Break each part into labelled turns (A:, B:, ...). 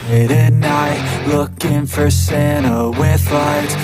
A: late at night, looking for Santa with lights.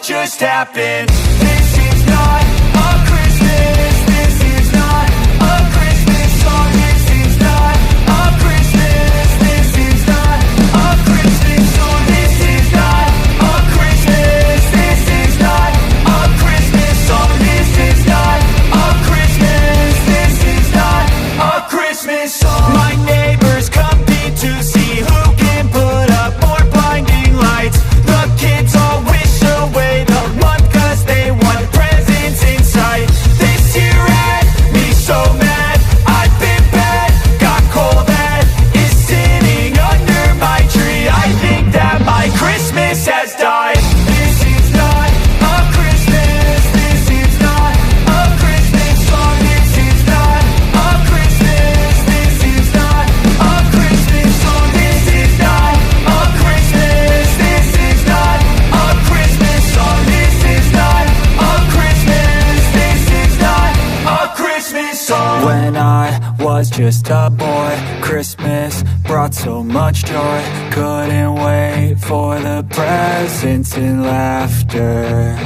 A: Just happened. This is not a Christmas. This is not a Christmas song. This is not a Christmas. This is not a Christmas song. This is not a Christmas. This is not a Christmas song. This is not a Christmas. This is not a Christmas song. My neighbors compete to see who can put up more blinding lights. The kids all wish away the month 'cause they want presents in sight. This year had me so mad, I've been bad, got coal that is sitting under my tree. I think that my Christmas has died. This is not a Christmas. This is not a Christmas song. This is not a Christmas. This is not a Christmas song. This is not a Christmas. This is not a Christmas song. This is not a Christmas. This is not a Christmas song. When I was just a boy, Christmas brought so much joy. Couldn't wait for the presents and laughter.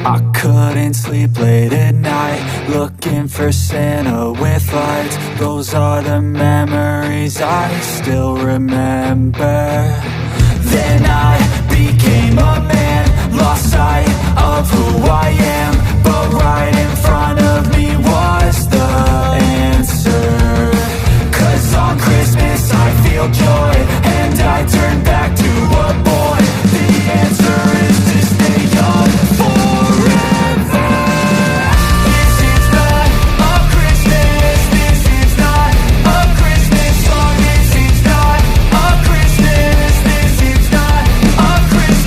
A: I couldn't sleep late at night, looking for Santa with lights. Those are the memories I still remember. Then I became a man, lost sight of who I am, but right in front of me was the answer. 'Cause on Christmas I feel joy, and I turn back to a boy. The answer is to stay young forever. This is not a Christmas. This is not a Christmas song. This is not a Christmas. This is not a Christmas.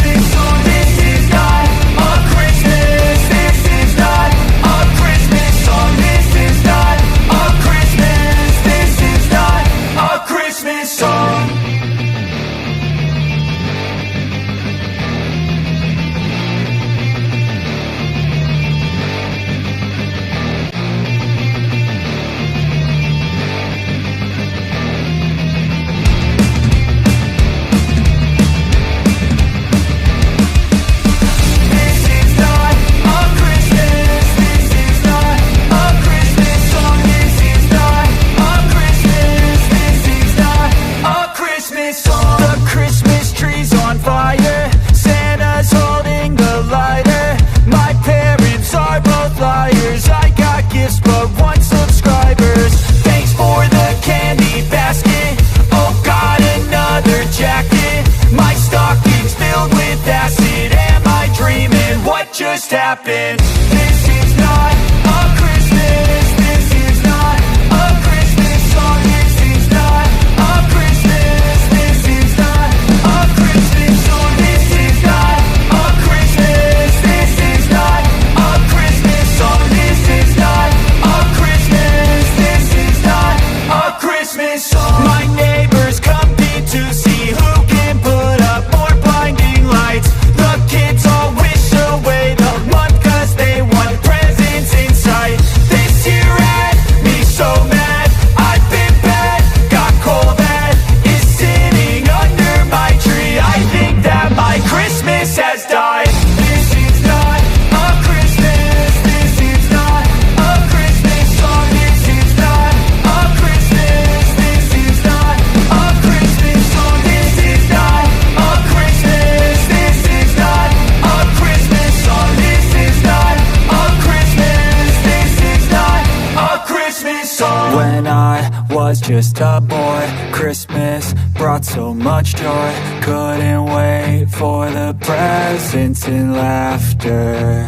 A: happened. This is not a Christmas. This is not a Christmas song. This is not a Christmas. This is not a Christmas song. This is not a Christmas. This is not a Christmas song. This is not a Christmas. This is not a Christmas song. My neighbors compete to see who can put up more blinding lights. The kids all wish away the month 'cause they want presents in sight. This year had me so mad. I've been bad, got coal that is sitting under my tree. I think that my Christmas has died. This is not a Christmas. This is not a Christmas song. This is not a Christmas. This is not a Christmas song. This is not a Christmas. This is not a Christmas song. This is not a Christmas. This is not a Christmas song. When I was just a boy, Christmas brought so much joy. Couldn't wait for the presents and laughter.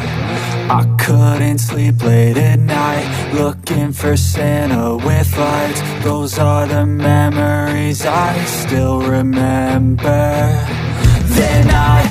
A: I couldn't sleep late at night, looking for Santa with lights. Those are the memories I still remember. Then I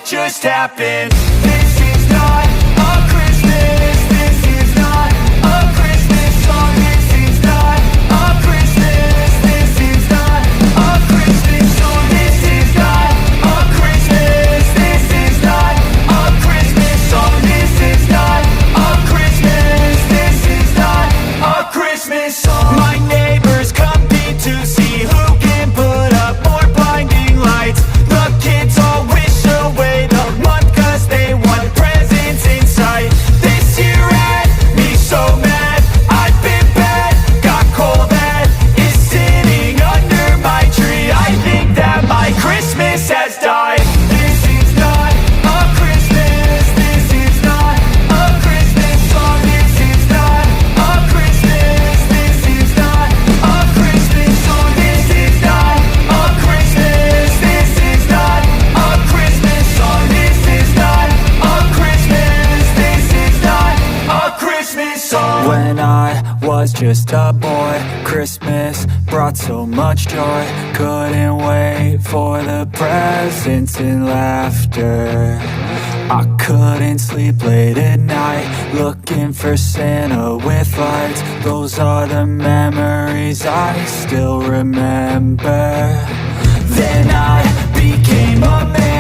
A: just happened. This is not a Christmas. This is not a Christmas song. This is not a Christmas. This is not a Christmas song. This is not a Christmas. This is not a Christmas song. This is not a Christmas. This is not a Christmas song. My neighbors compete to see who can put up more blinding lights. The kids all wish away the month 'cause they want presents in sight. This year had me so mad. I've been bad, got coal that is sitting under my tree. I think that my Christmas has died. This is not a Christmas. This is not a Christmas song. This is not a Christmas. This is not a Christmas song. This is not a Christmas. This is not a Christmas song. This is not a Christmas. This is not a Christmas song. When I was just a boy, Christmas brought so much joy. Couldn't wait for the presents and laughter. I couldn't sleep late at night, looking for Santa with lights. Those are the memories I still remember. Then I became a man.